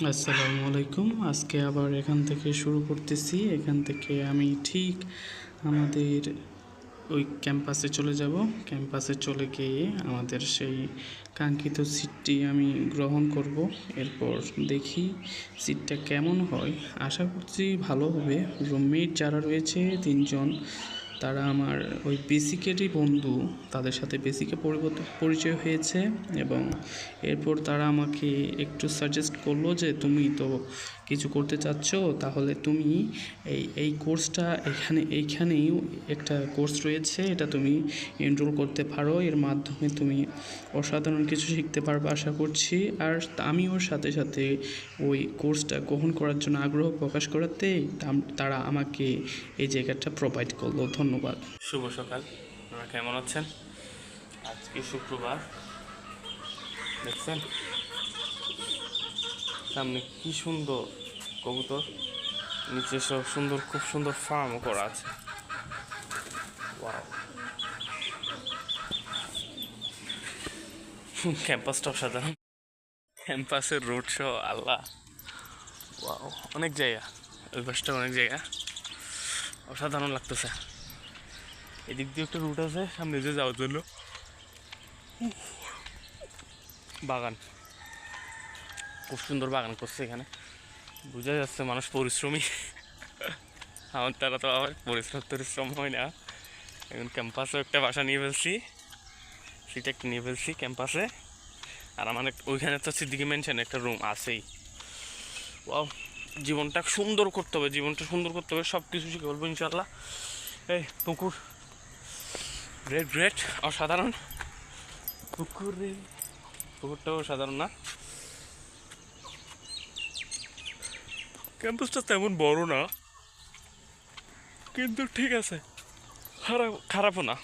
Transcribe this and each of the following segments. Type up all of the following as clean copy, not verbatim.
আসসালামু আলাইকুম। আজকে আবার এখান থেকে শুরু করতেছি। এখান থেকে আমি ঠিক আমাদের ওই ক্যাম্পাসে চলে যাব। ক্যাম্পাসে চলে গিয়ে আমাদের সেই কাঙ্ক্ষিত সিটটি আমি গ্রহণ করব। এরপর দেখি সিটটা কেমন হয়। আশা করছি ভালো হবে। রুমমেট যারা রয়েছে ৩ জন, তারা আমার ওই বেসিকেরই বন্ধু। তাদের সাথে বেসিকে পরিচয় হয়েছে এবং এরপর তারা আমাকে একটু সাজেস্ট করলো যে তুমি তো কিছু করতে চাচ্ছ, তাহলে তুমি এই কোর্সটা এইখানেই একটা কোর্স রয়েছে, এটা তুমি এনরোল করতে পারো। এর মাধ্যমে তুমি অসাধারণ কিছু শিখতে পারবে আশা করছি। আর আমি ওর সাথে সাথে ওই কোর্সটা গ্রহণ করার জন্য আগ্রহ প্রকাশ করাতেই তারা আমাকে এই জায়গাটা প্রোভাইড করলো। ধন্যবাদ। শুভ সকাল, আপনারা কেমন আছেন? আজকে শুক্রবার, দেখছেন সামনে কি সুন্দর কবুতর, নিচে সব সুন্দর, খুব সুন্দর ফার্মও করা আছে। ওয়াও, ক্যাম্পাসটা অসাধারণ। ক্যাম্পাসের রোড শো, আল্লাহ, ওয়াও, অনেক জায়গা, ওই পাশটা অনেক জায়গা, অসাধারণ লাগতেছে। এদিক দিয়ে একটা রুট আছে সামনে দিয়ে যাওয়ার জন্য। বাগান, খুব সুন্দর বাগান করছে এখানে, বোঝা যাচ্ছে মানুষ পরিশ্রমী। আমার তারা তো আবার পরিশ্রম হয় না। এখন ক্যাম্পাসে একটা বাসা নিয়ে ফেলছি, সেটা একটা নিয়ে ফেলছি ক্যাম্পাসে। আর আমার ওইখানে তো সিদ্দিকি মেনশন একটা রুম আছেই। ও, জীবনটা সুন্দর করতে হবে, জীবনটা সুন্দর করতে হবে, সব কিছু শিখে বলবো ইনশাল্লাহ। এই পুকুর, গ্রেট গ্রেট, অসাধারণ পুকুর রে, পুকুরটাও অসাধারণ না? ক্যাম্পাসটা তেমন বড় না, কিন্তু ঠিক আছে, খারাপও না,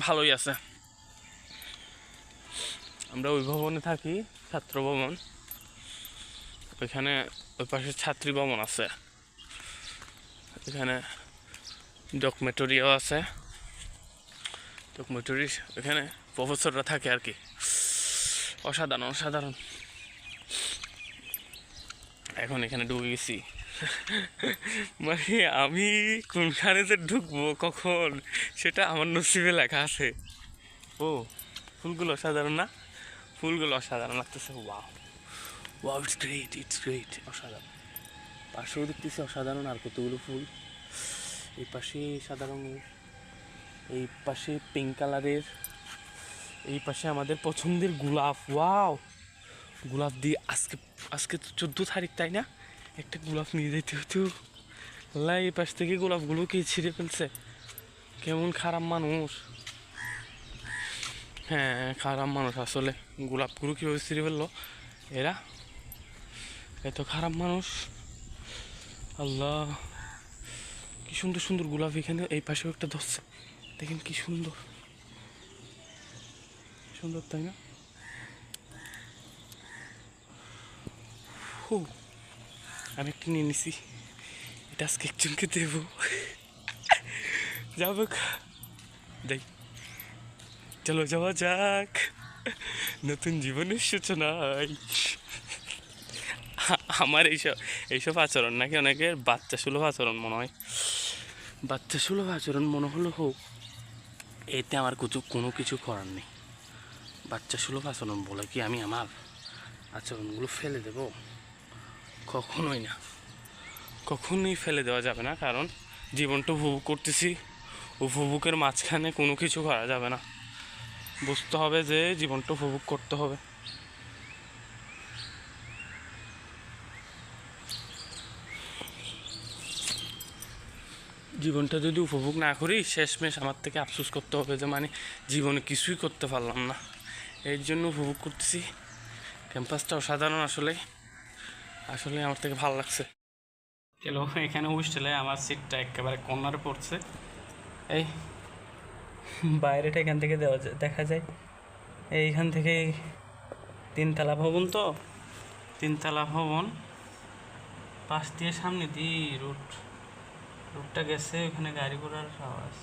ভালোই আছে। আমরা ওই ভবনে থাকি, ছাত্র ভবন। ওইখানে ওই পাশে ছাত্রী ভবন আছে, এখানে ডকুমেন্টারিও আছে। ডকুমেন্টারি এখানে প্রফেসররা থাকে আর কি। অসাধারণ অসাধারণ। এখন এখানে ঢুকে গেছি, মানে আমি কোনখানে যে ঢুকবো কখন সেটা আমার নসিবে লেখা আছে। ও, ফুলগুলো অসাধারণ না? ফুলগুলো অসাধারণ লাগতেছে। Wow wow, it's great, it's great, অসাধারণ। পাশেও দেখতেছি অসাধারণ আর কতগুলো ফুল। এই পাশে সাদা রঙের, এই পাশে পিঙ্ক কালারের, এই পাশে আমাদের পছন্দের গোলাপ। ওয়াও, গোলাপ দিয়ে আজকে আজকে তো 14 তারিখ, তাই না? একটা গোলাপ নিয়ে যেতে হতো। আল্লাহ, এই পাশ থেকে গোলাপগুলো কে ছিঁড়ে ফেলছে, কেমন খারাপ মানুষ। হ্যাঁ, খারাপ মানুষ আসলে। গোলাপগুলো কীভাবে ছিঁড়ে ফেললো এরা, এত খারাপ মানুষ। আল্লাহ, কি সুন্দর সুন্দর গোলাপ এখানে। এই পাশেও একটা ধরছে, দেখেন কি সুন্দর সুন্দর, তাই না? হু, আমি একটা নিয়ে নিছি, এটা আজকে একজনকে দেবো। যাবো, যাই, চলো যাওয়া যাক নতুন জীবনের সূচনায়। আমার এইসব এইসব আচরণ নাকি অনেকের বাচ্চা সুলভ আচরণ মনে হয়। বাচ্চা সুলভ আচরণ মনে হলো হোক, এতে আমার কোনো কিছু করার নেই। বাচ্চা সুলভ আচরণ বলে কি আমি আমার আচরণগুলো ফেলে দেব? কখনোই না, কখনোই ফেলে দেওয়া যাবে না। কারণ জীবনটা উপভোগ করতেছি, উপভোগের মাঝখানে কোনো কিছু করা যাবে না। বুঝতে হবে যে জীবনটা উপভোগ করতে হবে। জীবনটা যদি উপভোগ না করি, শেষমেশ আমার থেকে আফসোস করতে হবে যে মানে জীবনে কিছুই করতে পারলাম না। এর জন্য উপভোগ করতেছি। ক্যাম্পাসটা অসাধারণ আসলে, আসলে আমার থেকে ভালো লাগছে। হ্যালো, এখানে হোস্টেলে আমার সিটটা একেবারে কর্নারে পড়ছে। এই বাইরেটা এখান থেকে দেখা যায়। এইখান থেকে 3 তলা ভবন, তো 3 তলা ভবন, পাশ দিয়ে সামনে দিয়ে রুটটা গেছে। ওখানে গাড়ি ঘোড়ার আওয়াজ,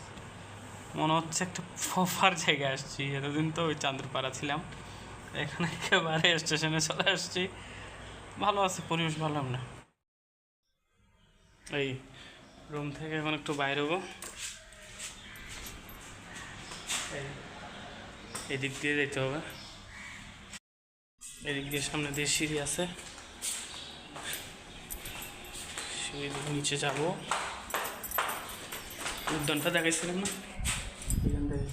মনে হচ্ছে একটা ফফার জায়গায় আসছি। এতদিন তো ওই চাঁদুরপাড়া ছিলাম, এখানে একেবারে স্টেশনে চলে আসছি। ভালো আছে, পরিবেশ ভালো না। এই রুম থেকে এখন একটু বাইরে হবো, এদিক দিয়ে যেতে হবে, এদিক দিয়ে সামনে দিয়ে সিঁড়ি আছে, সিঁড়ি দিয়ে নিচে যাবো। উদ্যানটা দেখাইছিলাম না, এখান থেকে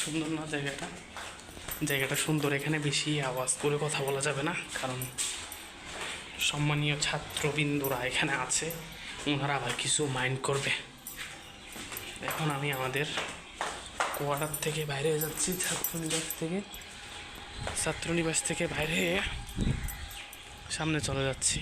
সুন্দর না জায়গাটা? জায়গাটা সুন্দর, এখানে বেশি আওয়াজ করে কথা বলা যাবে না, কারণ সম্মানীয় ছাত্রবৃন্দরা এখানে আছে, ওনারা আবার কিছু মাইন্ড করবে। এখন আমি আমাদের কোয়ার্টার থেকে বাইরে যাচ্ছি, ছাত্রনিবাস থেকে বাইরে সামনে চলে যাচ্ছি।